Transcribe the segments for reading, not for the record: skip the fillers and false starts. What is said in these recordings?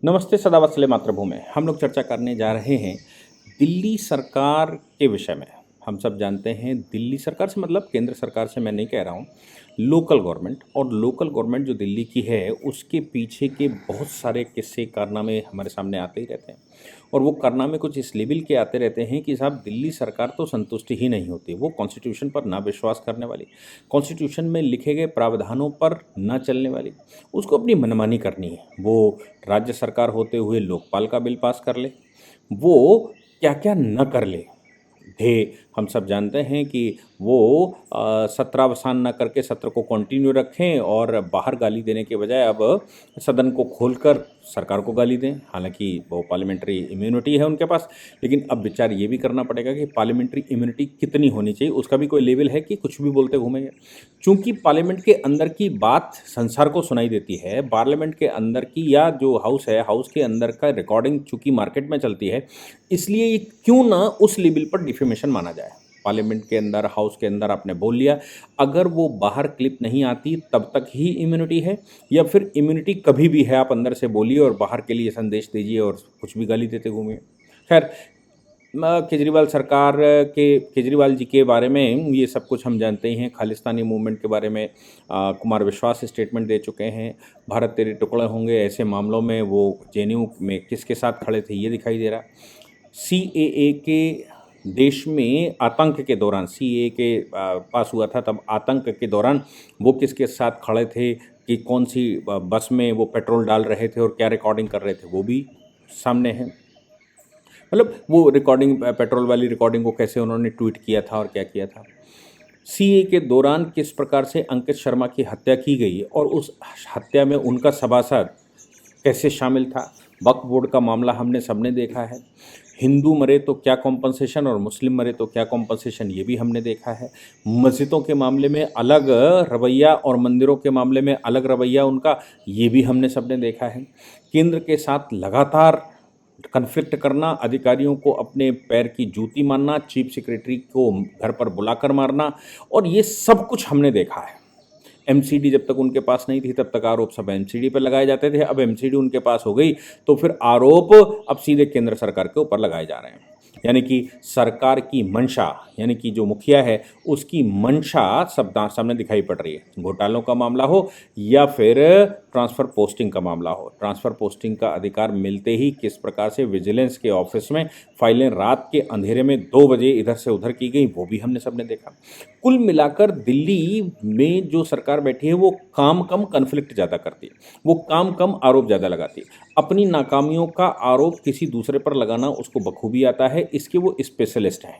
नमस्ते सदावत्सले मातृभूमि। हम लोग चर्चा करने जा रहे हैं दिल्ली सरकार के विषय में। हम सब जानते हैं दिल्ली सरकार से मतलब केंद्र सरकार से मैं नहीं कह रहा हूँ, लोकल गवर्नमेंट। और लोकल गवर्नमेंट जो दिल्ली की है उसके पीछे के बहुत सारे किस्से कारनामे हमारे सामने आते ही रहते हैं। और वो कारनामे कुछ इस लेवल के आते रहते हैं कि साहब दिल्ली सरकार तो संतुष्ट ही नहीं होती, वो कॉन्स्टिट्यूशन पर ना विश्वास करने वाली, कॉन्स्टिट्यूशन में लिखे गए प्रावधानों पर ना चलने वाली, उसको अपनी मनमानी करनी है। वो राज्य सरकार होते हुए लोकपाल का बिल पास कर ले, वो क्या क्या न कर ले। थे हम सब जानते हैं कि वो सत्रावसान न करके सत्र को कंटिन्यू रखें और बाहर गाली देने के बजाय अब सदन को खोलकर सरकार को गाली दें। हालांकि वो पार्लियामेंट्री इम्यूनिटी है उनके पास, लेकिन अब विचार ये भी करना पड़ेगा कि पार्लियामेंट्री इम्यूनिटी कितनी होनी चाहिए, उसका भी कोई लेवल है कि कुछ भी बोलते घूमेंगे। चूंकि पार्लियामेंट के अंदर की बात संसार को सुनाई देती है, पार्लियामेंट के अंदर की या जो हाउस है, हाउस के अंदर का रिकॉर्डिंग चूंकि मार्केट में चलती है, इसलिए ये क्यों ना उस लेवल पर डिफेमेशन माना जाए। पार्लियामेंट के अंदर, हाउस के अंदर आपने बोल लिया, अगर वो बाहर क्लिप नहीं आती तब तक ही इम्यूनिटी है, या फिर इम्यूनिटी कभी भी है, आप अंदर से बोलिए और बाहर के लिए संदेश दीजिए और कुछ भी गाली देते घूमिए। खैर, केजरीवाल सरकार के, केजरीवाल जी के बारे में ये सब कुछ हम जानते ही हैं। खालिस्तानी मूवमेंट के बारे में कुमार विश्वास स्टेटमेंट दे चुके हैं। भारत तेरे टुकड़े होंगे ऐसे मामलों में वो जेएनयू में किसके साथ खड़े थे ये दिखाई दे रहा। सीएए के देश में आतंक के दौरान, सीएए के पास हुआ था तब आतंक के दौरान वो किसके साथ खड़े थे, कि कौन सी बस में वो पेट्रोल डाल रहे थे और क्या रिकॉर्डिंग कर रहे थे, वो भी सामने है। मतलब वो रिकॉर्डिंग, पेट्रोल वाली रिकॉर्डिंग को कैसे उन्होंने ट्वीट किया था और क्या किया था। सीए के दौरान किस प्रकार से अंकित शर्मा की हत्या की गई और उस हत्या में उनका सभासद कैसे शामिल था। वक्फ बोर्ड का मामला हमने सबने देखा है। हिंदू मरे तो क्या कॉम्पनसेशन और मुस्लिम मरे तो क्या कॉम्पनसेशन, ये भी हमने देखा है। मस्जिदों के मामले में अलग रवैया और मंदिरों के मामले में अलग रवैया उनका, ये भी हमने सबने देखा है। केंद्र के साथ लगातार कन्फ्लिक्ट करना, अधिकारियों को अपने पैर की जूती मारना, चीफ सेक्रेटरी को घर पर बुलाकर मारना, और ये सब कुछ हमने देखा है। एमसीडी जब तक उनके पास नहीं थी तब तक आरोप सब एमसीडी पर लगाए जाते थे, अब एमसीडी उनके पास हो गई तो फिर आरोप अब सीधे केंद्र सरकार के ऊपर लगाए जा रहे हैं। यानी कि सरकार की मंशा, यानी कि जो मुखिया है उसकी मंशा सब सामने दिखाई पड़ रही है। घोटालों का मामला हो या फिर ट्रांसफ़र पोस्टिंग का मामला हो, ट्रांसफ़र पोस्टिंग का अधिकार मिलते ही किस प्रकार से विजिलेंस के ऑफिस में फाइलें रात के अंधेरे में 2 बजे इधर से उधर की गई, वो भी हमने सबने देखा। कुल मिलाकर दिल्ली में जो सरकार बैठी है वो काम कम कन्फ्लिक्ट ज़्यादा करती है, वो काम कम आरोप ज़्यादा लगाती है। अपनी नाकामियों का आरोप किसी दूसरे पर लगाना उसको बखूबी आता है, इसके वो स्पेशलिस्ट हैं।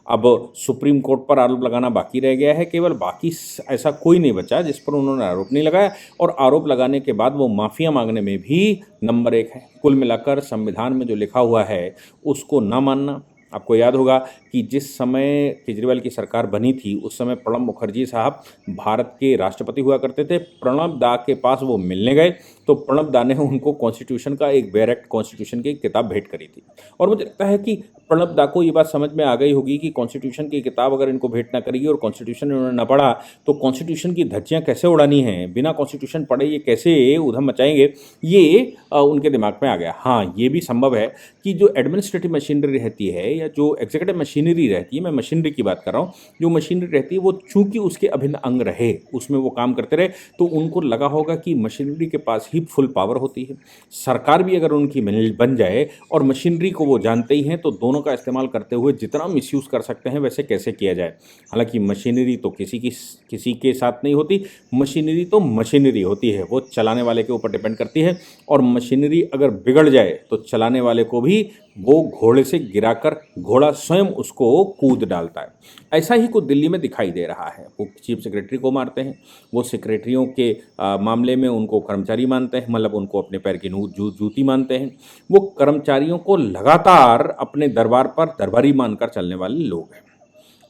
अब सुप्रीम कोर्ट पर आरोप लगाना बाकी रह गया है, केवल बाकी ऐसा कोई नहीं बचा जिस पर उन्होंने आरोप नहीं लगाया, और आरोप लगाने के बाद वो माफिया मांगने में भी नंबर 1 है। कुल मिलाकर संविधान में जो लिखा हुआ है उसको ना मानना। आपको याद होगा कि जिस समय केजरीवाल की सरकार बनी थी उस समय प्रणब मुखर्जी साहब भारत के राष्ट्रपति हुआ करते थे। प्रणब दा के पास वो मिलने गए तो प्रणब दा ने उनको कॉन्स्टिट्यूशन का एक बैरेक्ट कॉन्स्टिट्यूशन की किताब भेंट करी थी। और मुझे लगता है कि प्रणब दा को ये बात समझ में आ गई होगी कि कॉन्स्टिट्यूशन की किताब अगर इनको भेंट ना करेगी और कॉन्स्टिट्यूशन इन्होंने न पढ़ा तो कॉन्स्टिट्यूशन की धज्जियाँ कैसे उड़ानी हैं, बिना कॉन्स्टिट्यूशन पढ़े ये कैसे उधम मचाएंगे, ये उनके दिमाग में आ गया। हाँ, ये भी संभव है कि जो एडमिनिस्ट्रेटिव मशीनरी रहती है या जो एग्जीक्यूटिव मशीनरी रहती है, मैं मशीनरी की बात कर रहा हूँ, जो मशीनरी रहती है वो चूंकि उसके अभिन्न अंग रहे, उसमें वो काम करते रहे, तो उनको लगा होगा कि मशीनरी के पास ही फुल पावर होती है। सरकार भी अगर उनकी बन जाए और मशीनरी को वो जानते ही हैं तो दोनों का इस्तेमाल करते हुए जितना मिसयूज़ कर सकते हैं वैसे कैसे किया जाए। हालांकि मशीनरी तो किसी के साथ नहीं होती, मशीनरी तो मशीनरी होती है, वो चलाने वाले के ऊपर डिपेंड करती है, और मशीनरी अगर बिगड़ जाए तो चलाने वाले को भी वो घोड़े से गिराकर घोड़ा स्वयं उसको कूद डालता है। ऐसा ही कुछ दिल्ली में दिखाई दे रहा है। वो चीफ सेक्रेटरी को मारते हैं, वो सेक्रेटरियों के मामले में उनको कर्मचारी मानते हैं, मतलब उनको अपने पैर की जूती मानते हैं। वो कर्मचारियों को लगातार अपने दरबार पर दरबारी मानकर चलने वाले लोग हैं।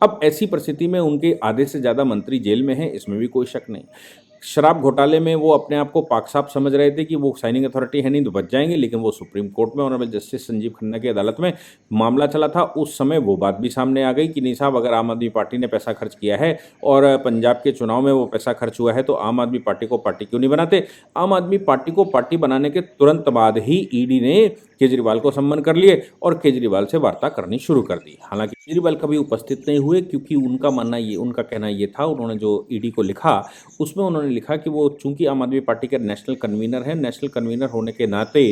अब ऐसी परिस्थिति में उनके आधे से ज़्यादा मंत्री जेल में हैं, इसमें भी कोई शक नहीं। शराब घोटाले में वो अपने आप को पाक साफ समझ रहे थे कि वो साइनिंग अथॉरिटी है नहीं तो बच जाएंगे, लेकिन वो सुप्रीम कोर्ट में ऑनरेबल जस्टिस संजीव खन्ना की अदालत में मामला चला था। उस समय वो बात भी सामने आ गई कि नहीं साहब, अगर आम आदमी पार्टी ने पैसा खर्च किया है और पंजाब के चुनाव में वो पैसा खर्च हुआ है तो आम आदमी पार्टी को पार्टी क्यों नहीं बनाते। आम आदमी पार्टी को पार्टी बनाने के तुरंत बाद ही ईडी ने केजरीवाल को सम्मन कर लिए और केजरीवाल से वार्ता करनी शुरू कर दी। हालांकि केजरीवाल कभी उपस्थित नहीं हुए, क्योंकि उनका कहना ये था, उन्होंने जो ईडी को लिखा उसमें उन्होंने लिखा कि वो चूंकि आम आदमी पार्टी के नेशनल कन्वीनर हैं, नेशनल कन्वीनर होने के नाते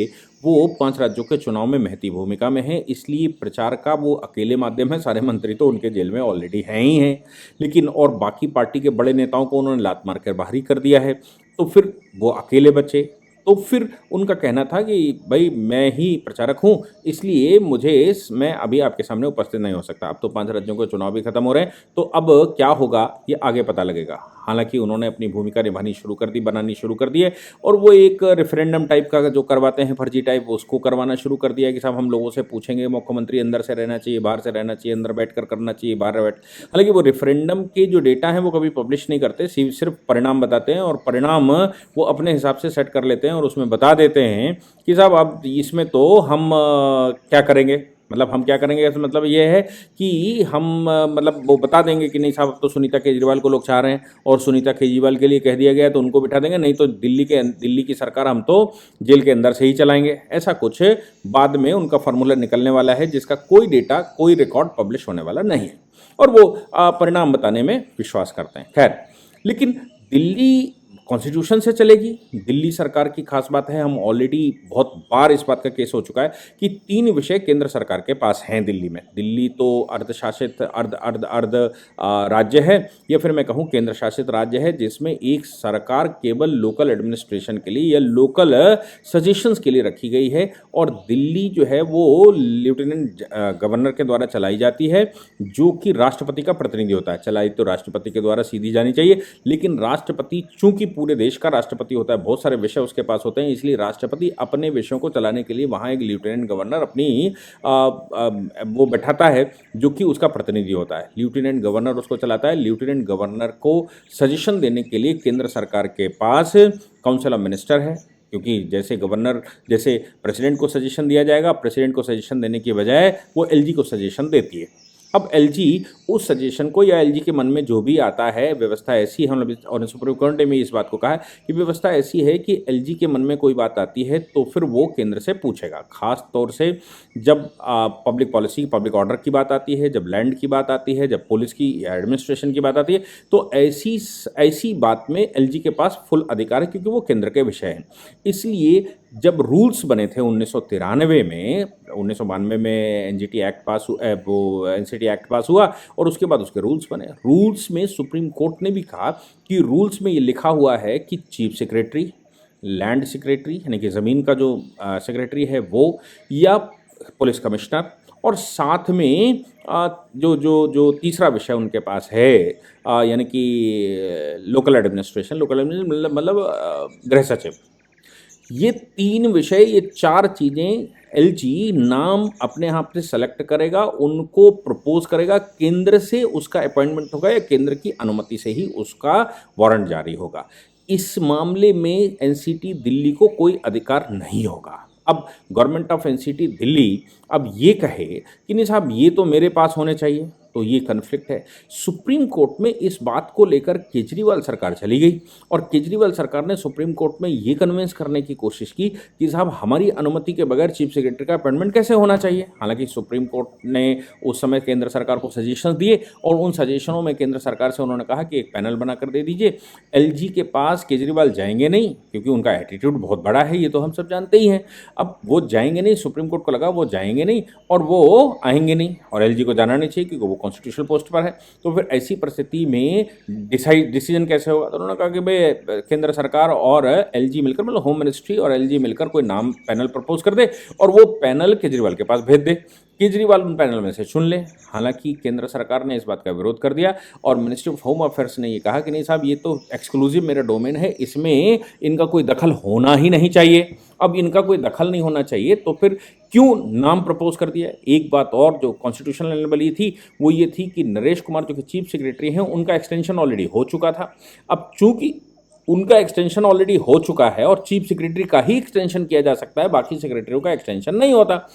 वो 5 राज्यों के चुनाव में महती भूमिका में है, इसलिए प्रचार का वो अकेले माध्यम है। सारे मंत्री तो उनके जेल में ऑलरेडी हैं ही हैं, लेकिन और बाकी पार्टी के बड़े नेताओं को उन्होंने लात मार कर बाहर ही कर दिया है, तो फिर वो अकेले बचे। तो फिर उनका कहना था कि भाई मैं ही प्रचारक हूँ, इसलिए मैं अभी आपके सामने उपस्थित नहीं हो सकता। अब तो 5 राज्यों के चुनाव भी खत्म हो रहे हैं, तो अब क्या होगा ये आगे पता लगेगा। हालांकि उन्होंने अपनी भूमिका निभानी शुरू कर दी, बनानी शुरू कर दी है, और वो एक रेफरेंडम टाइप का जो करवाते हैं फर्जी टाइप, उसको करवाना शुरू कर दिया है कि साहब हम लोगों से पूछेंगे मुख्यमंत्री अंदर से रहना चाहिए, बाहर से रहना चाहिए, अंदर बैठकर करना चाहिए, बाहर बैठ। हालांकि वो रेफरेंडम के जो डेटा है वो कभी पब्लिश नहीं करते, सिर्फ परिणाम बताते हैं, और परिणाम वो अपने हिसाब से सेट कर लेते हैं और उसमें बता देते हैं कि साहब अब इसमें तो हम क्या करेंगे। मतलब हम क्या करेंगे, ऐसा मतलब ये है कि हम मतलब वो बता देंगे कि नहीं साहब अब तो सुनीता केजरीवाल को लोग चाह रहे हैं और सुनीता केजरीवाल के लिए कह दिया गया है तो उनको बिठा देंगे, नहीं तो दिल्ली की सरकार हम तो जेल के अंदर से ही चलाएंगे। ऐसा कुछ बाद में उनका फार्मूला निकलने वाला है, जिसका कोई डेटा, कोई रिकॉर्ड पब्लिश होने वाला नहीं है, और वो परिणाम बताने में विश्वास करते हैं। खैर, लेकिन दिल्ली कॉन्स्टिट्यूशन से चलेगी। दिल्ली सरकार की खास बात है, हम ऑलरेडी बहुत बार इस बात का केस हो चुका है कि 3 विषय केंद्र सरकार के पास हैं दिल्ली में। दिल्ली तो अर्धशासित अर्ध राज्य है, या फिर मैं कहूँ केंद्र शासित राज्य है, जिसमें एक सरकार केवल लोकल एडमिनिस्ट्रेशन के लिए या लोकल सजेशंस के लिए रखी गई है, और दिल्ली जो है वो लेफ्टिनेंट गवर्नर के द्वारा चलाई जाती है, जो कि राष्ट्रपति का प्रतिनिधि होता है। चलाई तो राष्ट्रपति के द्वारा सीधी जानी चाहिए, लेकिन राष्ट्रपति चूंकि पूरे देश का राष्ट्रपति होता है, बहुत सारे विषय उसके पास होते हैं, इसलिए राष्ट्रपति अपने विषयों को चलाने के लिए वहाँ एक लेफ्टिनेंट गवर्नर अपनी वो बैठाता है, जो कि उसका प्रतिनिधि होता है। लेफ्टिनेंट गवर्नर उसको चलाता है। लेफ्टिनेंट गवर्नर को सजेशन देने के लिए केंद्र सरकार के पास काउंसिल ऑफ मिनिस्टर है, क्योंकि जैसे प्रेसिडेंट को सजेशन दिया जाएगा, प्रेसिडेंट को सजेशन देने की बजाय वो एलजी को सजेशन देती है। अब एलजी उस सजेशन को, या एलजी के मन में जो भी आता है, व्यवस्था ऐसी है, हम लोग और सुप्रीम कोर्ट ने इस बात को कहा है कि व्यवस्था ऐसी है कि एलजी के मन में कोई बात आती है तो फिर वो केंद्र से पूछेगा। खास तौर से जब पब्लिक पॉलिसी, पब्लिक ऑर्डर की बात आती है, जब लैंड की बात आती है, जब पुलिस की या एडमिनिस्ट्रेशन की बात आती है, तो ऐसी बात में एलजी के पास फुल अधिकार है, क्योंकि वो केंद्र के विषय हैं। इसलिए जब रूल्स बने थे 1993 में, 1992 में एनजीटी एक्ट पास वो एनसीटी एक्ट पास हुआ, और उसके बाद उसके रूल्स बने। रूल्स में सुप्रीम कोर्ट ने भी कहा कि रूल्स में ये लिखा हुआ है कि चीफ सेक्रेटरी, लैंड सेक्रेटरी यानी कि ज़मीन का जो सेक्रेटरी है वो, या पुलिस कमिश्नर, और साथ में जो तीसरा विषय उनके पास है यानी कि लोकल एडमिनिस्ट्रेशन मतलब गृह सचिव। ये 3 विषय, ये 4 चीज़ें एलजी नाम अपने आप से सेलेक्ट करेगा, उनको प्रपोज करेगा, केंद्र से उसका अपॉइंटमेंट होगा या केंद्र की अनुमति से ही उसका वारंट जारी होगा। इस मामले में एनसीटी दिल्ली को कोई अधिकार नहीं होगा। अब गवर्नमेंट ऑफ एनसीटी दिल्ली अब ये कहे कि नहीं साहब ये तो मेरे पास होने चाहिए, तो ये कन्फ्लिक्ट है। सुप्रीम कोर्ट में इस बात को लेकर केजरीवाल सरकार चली गई, और केजरीवाल सरकार ने सुप्रीम कोर्ट में ये कन्विंस करने की कोशिश की कि साहब हमारी अनुमति के बगैर चीफ सेक्रेटरी का अपॉइंटमेंट कैसे होना चाहिए। हालांकि सुप्रीम कोर्ट ने उस समय केंद्र सरकार को सजेशन दिए, और उन सजेशनों में केंद्र सरकार से उन्होंने कहा कि एक पैनल बना कर दे दीजिए। एलजी के पास केजरीवाल जाएंगे नहीं, क्योंकि उनका एटीट्यूड बहुत बड़ा है, ये तो हम सब जानते ही हैं। अब वो जाएंगे नहीं, सुप्रीम कोर्ट को लगा वो जाएंगे नहीं और वो आएंगे नहीं, और एलजी को जाना नहीं चाहिए क्योंकि वो कॉन्स्टिट्यूशनल पोस्ट पर है। तो फिर ऐसी परिस्थिति में डिसीजन कैसे होगा। तो उन्होंने कहा कि भाई केंद्र सरकार और एलजी मिलकर, मतलब होम मिनिस्ट्री और एलजी मिलकर कोई नाम पैनल प्रपोज कर दे, और वो पैनल केजरीवाल के पास भेज दे, केजरीवाल उन पैनल में से चुन ले। हालांकि केंद्र सरकार ने इस बात का विरोध कर दिया, और मिनिस्ट्री ऑफ होम अफेयर्स ने ये कहा कि नहीं साहब ये तो एक्सक्लूसिव मेरा डोमेन है, इसमें इनका कोई दखल होना ही नहीं चाहिए। अब इनका कोई दखल नहीं होना चाहिए तो फिर क्यों नाम प्रपोज कर दिया। एक बात और जो कॉन्स्टिट्यूशनल लेवल थी वो ये थी कि नरेश कुमार जो कि चीफ सेक्रेटरी हैं, उनका एक्सटेंशन ऑलरेडी हो चुका था। अब चूंकि उनका एक्सटेंशन ऑलरेडी हो चुका है और चीफ सेक्रेटरी का ही एक्सटेंशन किया जा सकता है, बाकी सेक्रेटरियों का एक्सटेंशन नहीं होता।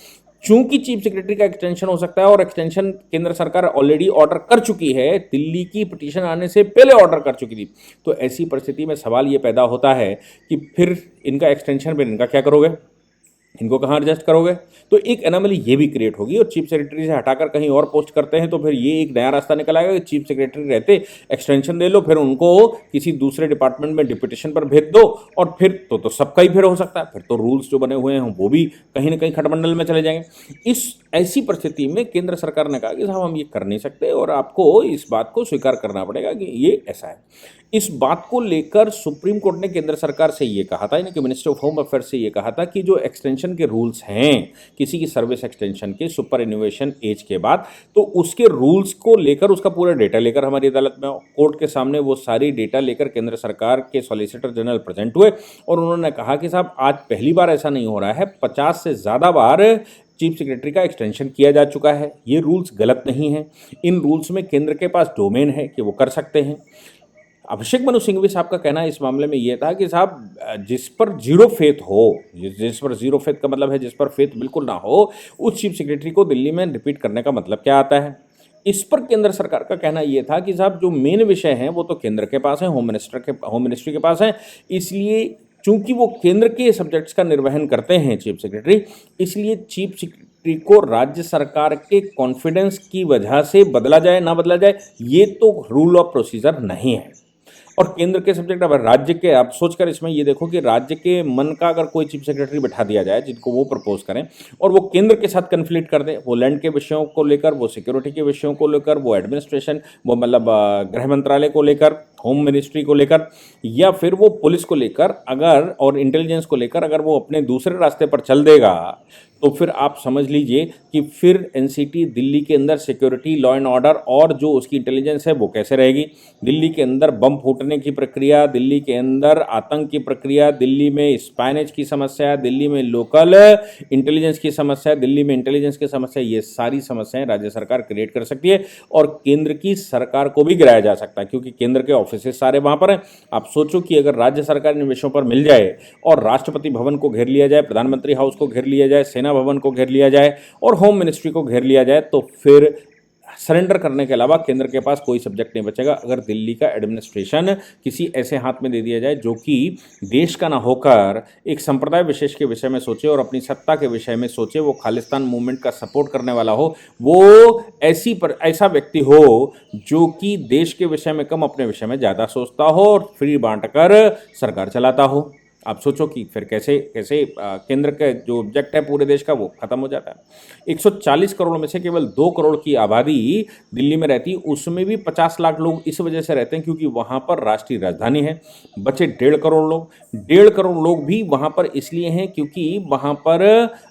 चूंकि चीफ सेक्रेटरी का एक्सटेंशन हो सकता है और एक्सटेंशन केंद्र सरकार ऑलरेडी ऑर्डर कर चुकी है, दिल्ली की पिटीशन आने से पहले ऑर्डर कर चुकी थी, तो ऐसी परिस्थिति में सवाल ये पैदा होता है कि फिर इनका एक्सटेंशन फिर इनका क्या करोगे, इनको कहाँ एडजस्ट करोगे? तो एक एनामली ये भी क्रिएट होगी और चीफ सेक्रेटरी से हटाकर कहीं और पोस्ट करते हैं तो फिर ये एक नया रास्ता निकल आएगा कि चीफ सेक्रेटरी रहते एक्सटेंशन दे लो, फिर उनको किसी दूसरे डिपार्टमेंट में डिप्यूटेशन पर भेज दो और फिर तो सबका ही फिर हो सकता है, फिर तो रूल्स जो बने हुए हैं वो भी कहीं ना कहीं खटमंडल में चले जाएंगे। इस ऐसी परिस्थिति में केंद्र सरकार ने कहा कि साहब हम ये कर नहीं सकते और आपको इस बात को स्वीकार करना पड़ेगा कि ये ऐसा है। इस बात को लेकर सुप्रीम कोर्ट ने केंद्र सरकार से ये कहा था, यानी कि मिनिस्ट्री ऑफ होम अफेयर्स से ये कहा था कि जो एक्सटेंशन के रूल्स हैं किसी की सर्विस एक्सटेंशन के सुपर एन्युएशन एज के बाद, तो उसके रूल्स को लेकर उसका पूरा डेटा लेकर हमारी अदालत में कोर्ट के सामने वो सारी डेटा लेकर केंद्र सरकार के सॉलिसिटर जनरल प्रेजेंट हुए और उन्होंने कहा कि साहब आज पहली बार ऐसा नहीं हो रहा है, 50 से ज़्यादा बार चीफ सेक्रेटरी का एक्सटेंशन किया जा चुका है। ये रूल्स गलत नहीं हैं, इन रूल्स में केंद्र के पास डोमेन है कि वो कर सकते हैं। अभिषेक मनु सिंघवी साहब का कहना इस मामले में यह था कि साहब जिस पर जीरो फेथ हो, जिस पर जीरो फेथ का मतलब है जिस पर फेथ बिल्कुल ना हो, उस चीफ सेक्रेटरी को दिल्ली में रिपीट करने का मतलब क्या आता है? इस पर केंद्र सरकार का कहना यह था कि साहब जो मेन विषय हैं वो तो केंद्र के पास है, होम मिनिस्ट्री के पास है, इसलिए चूंकि वो केंद्र के सब्जेक्ट्स का निर्वहन करते हैं चीफ सेक्रेटरी, इसलिए चीफ सेक्रेटरी को राज्य सरकार के कॉन्फिडेंस की वजह से बदला जाए ना बदला जाए, ये तो रूल ऑफ प्रोसीजर नहीं है। और केंद्र के सब्जेक्ट अब राज्य के, आप सोचकर इसमें ये देखो कि राज्य के मन का अगर कोई चीफ सेक्रेटरी बैठा दिया जाए जिनको वो प्रपोज करें और वो केंद्र के साथ कन्फ्लिक्ट कर दे, वो लैंड के विषयों को लेकर, वो सिक्योरिटी के विषयों को लेकर, वो एडमिनिस्ट्रेशन, वो मतलब गृह मंत्रालय को लेकर, होम मिनिस्ट्री को लेकर, या फिर वो पुलिस को लेकर अगर और इंटेलिजेंस को लेकर अगर वो अपने दूसरे रास्ते पर चल देगा, तो फिर आप समझ लीजिए कि फिर एनसीटी दिल्ली के अंदर सिक्योरिटी, लॉ एंड ऑर्डर और जो उसकी इंटेलिजेंस है वो कैसे रहेगी। दिल्ली के अंदर बम फूटने की प्रक्रिया, दिल्ली के अंदर आतंक की प्रक्रिया, दिल्ली में स्पाइनेज की समस्या, दिल्ली में लोकल इंटेलिजेंस की समस्या, दिल्ली में इंटेलिजेंस की समस्या, ये सारी समस्याएं राज्य सरकार क्रिएट कर सकती है और केंद्र की सरकार को भी गिराया जा सकता है क्योंकि केंद्र के ऑफिस सारे वहाँ पर हैं। आप सोचो कि अगर राज्य सरकार इन विषयों पर मिल जाए और राष्ट्रपति भवन को घेर लिया जाए, प्रधानमंत्री हाउस को घेर लिया जाए, सेना भवन को घेर लिया जाए और होम मिनिस्ट्री को घेर लिया जाए, तो फिर सरेंडर करने के अलावा केंद्र के पास कोई सब्जेक्ट नहीं बचेगा। अगर दिल्ली का एडमिनिस्ट्रेशन किसी ऐसे हाथ में दे दिया जाए जो कि देश का ना होकर एक संप्रदाय विशेष के विषय में सोचे और अपनी सत्ता के विषय में सोचे, वो खालिस्तान मूवमेंट का सपोर्ट करने वाला हो, वो ऐसा व्यक्ति हो जो कि देश के विषय में कम अपने विषय में ज़्यादा सोचता हो और फ्री बांट कर सरकार चलाता हो, आप सोचो कि फिर कैसे कैसे केंद्र का जो ऑब्जेक्ट है पूरे देश का वो खत्म हो जाता है। 140 करोड़ में से केवल 2 करोड़ की आबादी दिल्ली में रहती, उसमें भी 50 लाख लोग इस वजह से रहते हैं क्योंकि वहाँ पर राष्ट्रीय राजधानी है। बचे 1.5 करोड़ लोग, 1.5 करोड़ लोग भी वहाँ पर इसलिए हैं क्योंकि वहाँ पर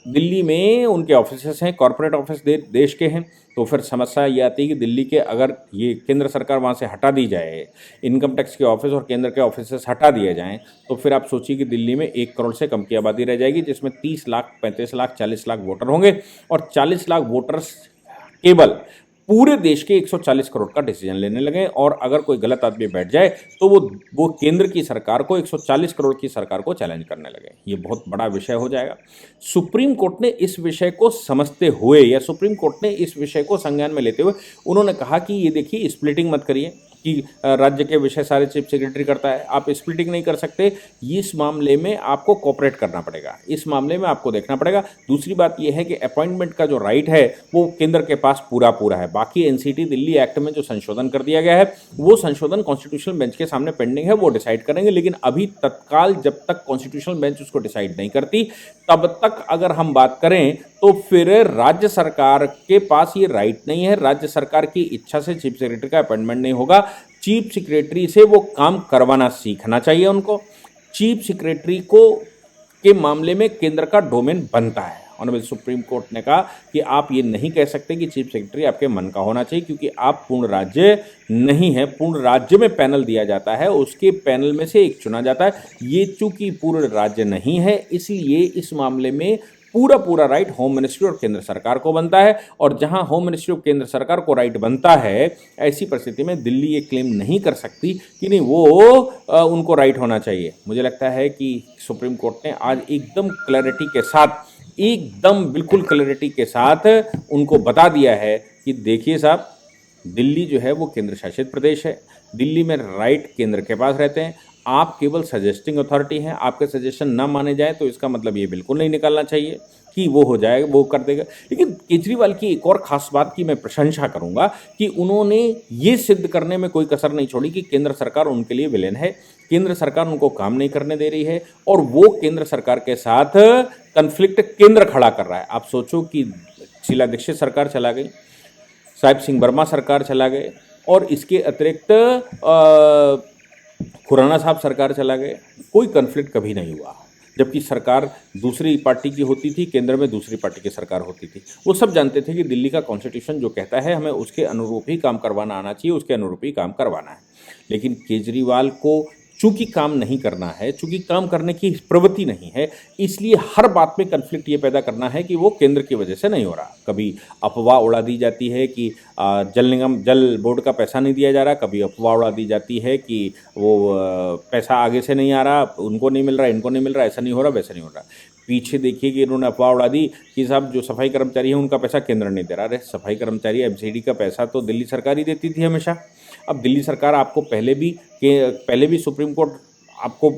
दिल्ली में उनके ऑफिस हैं, कॉरपोरेट ऑफिस देश के हैं। तो फिर समस्या ये आती है कि दिल्ली के अगर ये केंद्र सरकार वहाँ से हटा दी जाए, इनकम टैक्स के ऑफिस और केंद्र के ऑफिस हटा दिए जाएं, तो फिर आप सोचिए कि दिल्ली में 1 करोड़ से कम की आबादी रह जाएगी जिसमें 30 लाख, 35 लाख, 40 लाख वोटर होंगे और 40 लाख वोटर्स केवल पूरे देश के 140 करोड़ का डिसीजन लेने लगे और अगर कोई गलत आदमी बैठ जाए तो वो केंद्र की सरकार को, 140 करोड़ की सरकार को चैलेंज करने लगे। ये बहुत बड़ा विषय हो जाएगा। सुप्रीम कोर्ट ने इस विषय को समझते हुए या सुप्रीम कोर्ट ने इस विषय को संज्ञान में लेते हुए उन्होंने कहा कि ये देखिए, स्प्लिटिंग मत करिए कि राज्य के विषय सारे चीफ सेक्रेटरी करता है, आप स्प्लिटिंग नहीं कर सकते, इस मामले में आपको कोऑपरेट करना पड़ेगा, इस मामले में आपको देखना पड़ेगा। दूसरी बात यह है कि अपॉइंटमेंट का जो राइट है वो केंद्र के पास पूरा है। बाकी एनसीटी दिल्ली एक्ट में जो संशोधन कर दिया गया है वो संशोधन कॉन्स्टिट्यूशनल बेंच के सामने पेंडिंग है, वो डिसाइड करेंगे, लेकिन अभी तत्काल जब तक कॉन्स्टिट्यूशनल बेंच उसको डिसाइड नहीं करती तब तक अगर हम बात करें तो फिर राज्य सरकार के पास ये राइट नहीं है, राज्य सरकार की इच्छा से चीफ सेक्रेटरी का अपॉइंटमेंट नहीं होगा। चीफ सेक्रेटरी से वो काम करवाना सीखना चाहिए उनको। चीफ सेक्रेटरी को के मामले में केंद्र का डोमेन बनता है। ऑनरेबल सुप्रीम कोर्ट ने कहा कि आप ये नहीं कह सकते कि चीफ सेक्रेटरी आपके मन का होना चाहिए क्योंकि आप पूर्ण राज्य नहीं है। पूर्ण राज्य में पैनल दिया जाता है, उसके पैनल में से एक चुना जाता है। ये चूंकि पूर्ण राज्य नहीं है इसलिए इस मामले में पूरा पूरा राइट होम मिनिस्ट्री और केंद्र सरकार को बनता है। और जहां होम मिनिस्ट्री और केंद्र सरकार को राइट बनता है, ऐसी परिस्थिति में दिल्ली ये क्लेम नहीं कर सकती कि नहीं वो उनको राइट होना चाहिए। मुझे लगता है कि सुप्रीम कोर्ट ने आज एकदम बिल्कुल क्लैरिटी के साथ उनको बता दिया है कि देखिए साहब, दिल्ली जो है वो केंद्र शासित प्रदेश है, दिल्ली में राइट केंद्र के पास रहते हैं, आप केवल सजेस्टिंग अथॉरिटी हैं, आपके सजेशन ना माने जाए तो इसका मतलब ये बिल्कुल नहीं निकालना चाहिए कि वो हो जाएगा, वो कर देगा। लेकिन केजरीवाल की एक और खास बात की मैं प्रशंसा करूंगा कि उन्होंने ये सिद्ध करने में कोई कसर नहीं छोड़ी कि केंद्र सरकार उनके लिए विलेन है, केंद्र सरकार उनको काम नहीं करने दे रही है और वो केंद्र सरकार के साथ कन्फ्लिक्ट केंद्र खड़ा कर रहा है। आप सोचो कि शीला दीक्षित सरकार चला गई, साहिब सिंह वर्मा सरकार चला गए और इसके अतिरिक्त खुराना साहब सरकार चला गए, कोई कन्फ्लिक्ट कभी नहीं हुआ। जबकि सरकार दूसरी पार्टी की होती थी, केंद्र में दूसरी पार्टी की सरकार होती थी। वो सब जानते थे कि दिल्ली का कॉन्स्टिट्यूशन जो कहता है हमें उसके अनुरूप ही काम करवाना आना चाहिए, उसके अनुरूप ही काम करवाना है। लेकिन केजरीवाल को चूंकि काम नहीं करना है, चूंकि काम करने की प्रवृत्ति नहीं है, इसलिए हर बात में कन्फ्लिक्ट ये पैदा करना है कि वो केंद्र की वजह से नहीं हो रहा। कभी अफवाह उड़ा दी जाती है कि जल बोर्ड का पैसा नहीं दिया जा रहा, कभी अफवाह उड़ा दी जाती है कि वो पैसा आगे से नहीं आ रहा, उनको नहीं मिल रहा, इनको नहीं मिल रहा, ऐसा नहीं हो रहा, वैसा नहीं हो रहा। पीछे देखिए कि इन्होंने अफवाह उड़ा दी कि साहब जो सफाई कर्मचारी हैं उनका पैसा केंद्र नहीं दे रहा। अरे सफाई कर्मचारी एमसीडी का पैसा तो दिल्ली सरकार ही देती थी हमेशा। अब दिल्ली सरकार आपको पहले भी सुप्रीम कोर्ट आपको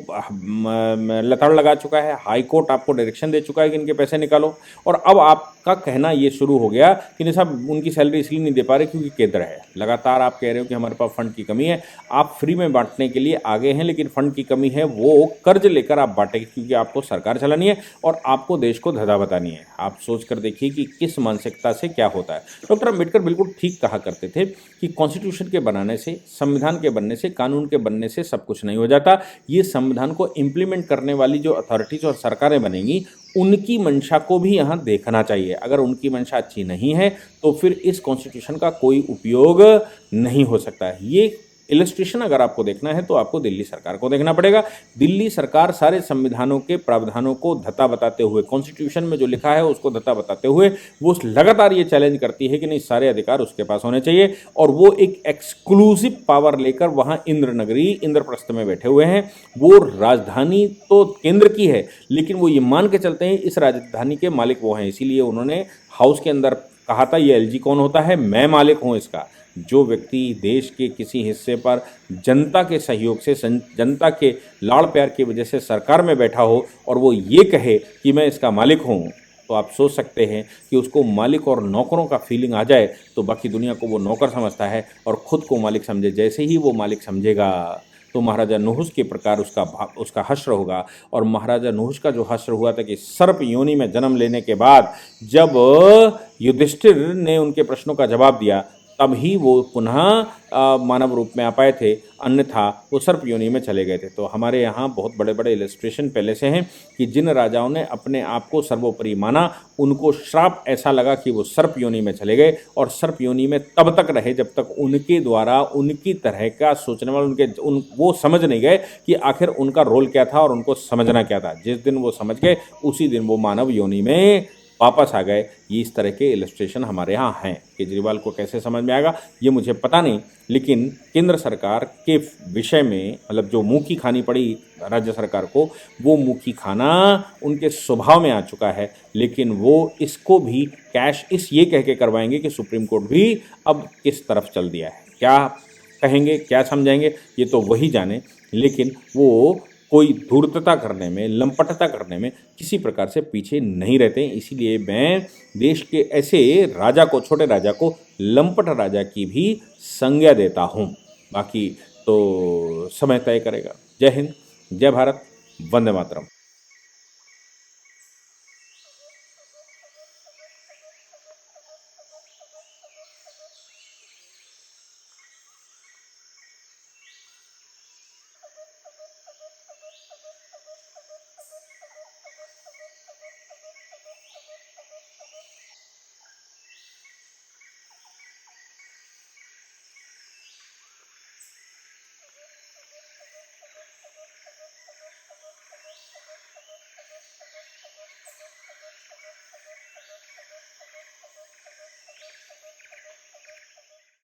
लताड़ लगा चुका है, हाई कोर्ट आपको डायरेक्शन दे चुका है कि इनके पैसे निकालो, और अब आपका कहना ये शुरू हो गया कि नहीं साहब उनकी सैलरी इसलिए नहीं दे पा रहे क्योंकि केंद्र है। लगातार आप कह रहे हो कि हमारे पास फंड की कमी है, आप फ्री में बांटने के लिए आगे हैं, लेकिन फंड की कमी है वो कर्ज लेकर आप बांटेंगे क्योंकि आपको सरकार चलानी है और आपको देश को धंधा बतानी है। आप सोच कर देखिए कि किस मानसिकता से क्या होता है। डॉक्टर अम्बेडकर बिल्कुल ठीक कहा करते थे कि कॉन्स्टिट्यूशन के बनाने से, संविधान के बनने से, कानून के बनने से सब कुछ नहीं हो जाता। ये संविधान को इम्प्लीमेंट करने वाली जो अथॉरिटीज और सरकारें बनेंगी उनकी मंशा को भी यहाँ देखना चाहिए। अगर उनकी मंशा अच्छी नहीं है तो फिर इस कॉन्स्टिट्यूशन का कोई उपयोग नहीं हो सकता है। ये इलस्ट्रेशन अगर आपको देखना है तो आपको दिल्ली सरकार को देखना पड़ेगा। दिल्ली सरकार सारे संविधानों के प्रावधानों को धत्ता बताते हुए, कॉन्स्टिट्यूशन में जो लिखा है उसको धत्ता बताते हुए वो लगातार ये चैलेंज करती है कि नहीं सारे अधिकार उसके पास होने चाहिए, और वो एक एक्सक्लूसिव पावर लेकर वहाँ इंद्रनगरी, इंद्रप्रस्थ में बैठे हुए हैं। वो राजधानी तो केंद्र की है, लेकिन वो ये मान के चलते हैं इस राजधानी के मालिक वो हैं। इसीलिए उन्होंने हाउस के अंदर कहा था ये एलजी कौन होता है, मैं मालिक हूँ इसका। जो व्यक्ति देश के किसी हिस्से पर जनता के सहयोग से, जनता के लाड़ प्यार की वजह से सरकार में बैठा हो और वो ये कहे कि मैं इसका मालिक हूँ, तो आप सोच सकते हैं कि उसको मालिक और नौकरों का फीलिंग आ जाए तो बाकी दुनिया को वो नौकर समझता है और ख़ुद को मालिक समझे। जैसे ही वो मालिक समझेगा तो महाराजा नुहुस के प्रकार उसका हश्र होगा। और महाराजा नुहुस का जो हश्र हुआ था कि सर्प योनि में जन्म लेने के बाद जब युधिष्ठिर ने उनके प्रश्नों का जवाब दिया तब ही वो पुनः मानव रूप में आ पाए थे, अन्यथा वो सर्प योनि में चले गए थे। तो हमारे यहाँ बहुत बड़े बड़े इलस्ट्रेशन पहले से हैं कि जिन राजाओं ने अपने आप को सर्वोपरि माना उनको श्राप ऐसा लगा कि वो सर्प योनि में चले गए, और सर्प योनि में तब तक रहे जब तक उनके द्वारा उनकी तरह का सोचने वाले वो समझ नहीं गए कि आखिर उनका रोल क्या था और उनको समझना क्या था। जिस दिन वो समझ गए उसी दिन वो मानव योनि में वापस आ गए। ये इस तरह के इलस्ट्रेशन हमारे यहाँ हैं। केजरीवाल को कैसे समझ में आएगा ये मुझे पता नहीं, लेकिन केंद्र सरकार के विषय में मतलब जो मुँह की खानी पड़ी राज्य सरकार को, वो मुँह की खाना उनके स्वभाव में आ चुका है। लेकिन वो इसको भी कैश ये कह के करवाएंगे कि सुप्रीम कोर्ट भी अब किस तरफ चल दिया है। क्या कहेंगे, क्या समझाएंगे, ये तो वही जाने। लेकिन वो कोई धूर्तता करने में, लंपटता करने में किसी प्रकार से पीछे नहीं रहते। इसीलिए मैं देश के ऐसे राजा को, छोटे राजा को लंपट राजा की भी संज्ञा देता हूँ। बाकी तो समय तय करेगा। जय हिंद, जय भारत, वंदे मातरम।